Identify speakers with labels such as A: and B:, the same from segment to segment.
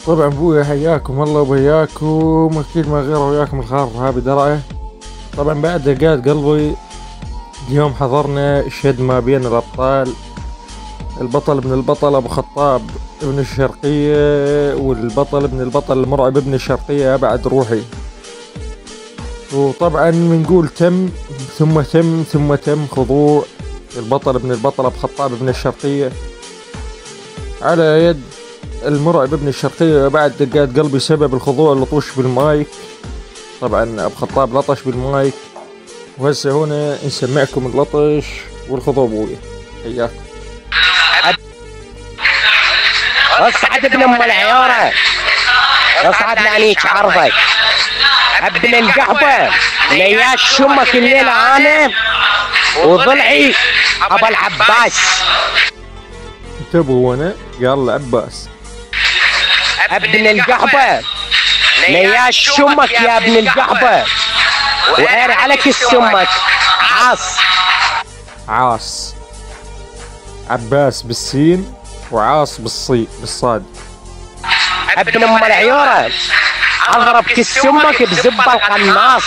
A: طبعا ابويا حياكم الله وبياكم، اكيد ما غير وياكم الخار ها بدرعه. طبعا بعد دقات قلبي اليوم حضرنا شد ما بين الابطال، البطل ابن البطل ابو خطاب ابن الشرقية، والبطل ابن البطل المرعب ابن الشرقية ابعد روحي. وطبعا بنقول تم ثم تم ثم تم خضوع البطل ابن البطل ابو خطاب ابن الشرقية على يد المرعب ابن الشرقية بعد دقات قلبي سبب الخضوع اللطوش بالمايك. طبعا ابو خطاب لطش بالمايك، وهسه هنا نسمعكم اللطش والخضوع ابويا. حياكم.
B: اصعد ابن ام العيارة، اصعد لعنيك عرضك ابن القحبة لياش شمك الليلة انا وضلعي ابو العباس.
A: انتبهوا هنا قال العباس
B: ابن القحبة لياش شمك يا ابن القحبة وقاري عليك السمك
A: عاص. عباس بالسين وعاص بالصاد.
B: ابن ام العيارة اضرب كسمك بزبة القناص.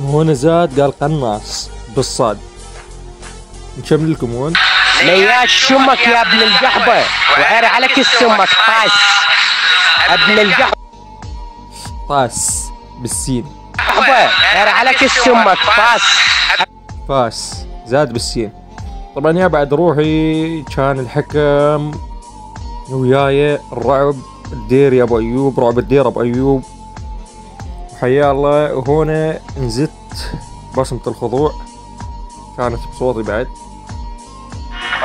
A: وهنا زاد قال قناص بالصاد. نكمل لكم هون.
B: لياش شمك يا ابن القحبة وقاري عليك السمك ابن القحبة
A: طاس بالسين.
B: قاري عليك السمك
A: فاس زاد بالسين. طبعا يا بعد روحي كان الحكم وياي الرعب الدير ابو ايوب، رعب الدير ابو ايوب وحيا الله. وهنا نزدت بصمة الخضوع كانت بصوتي بعد.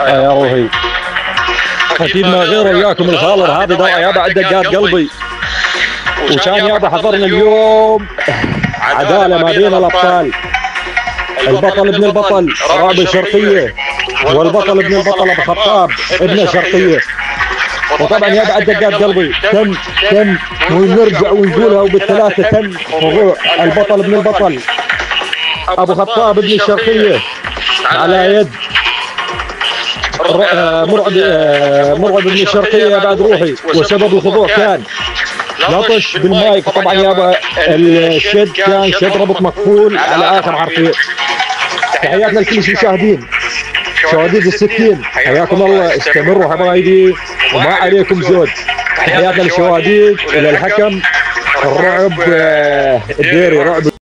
C: يا روحي اكيد ما غير وياكم الخالر هذه دواء يا بعد دقات قلبي. وكان يابا حضرنا اليوم عدالة ما بين الابطال، البطل ابن البطل رعب الشرقية، والبطل ابن البطل ابو خطاب ابن الشرقية. وطبعا يا بعد دقات قلبي تم ونرجع ونقولها وبالثلاثة تم خضوع البطل ابن البطل ابو خطاب ابن الشرقية على يد مرعب ابن الشرقية بعد روحي. وسبب الخضوع كان لطش بالمايك. طبعا يابا الشد كان شد ربط مقفول على اخر حرفين. تحياتنا لكل المشاهدين شواديد الستين، حياكم الله، استمروا حبايبي وما عليكم زود. تحياتنا للشواديد الى الحكم الرعب الديري رعب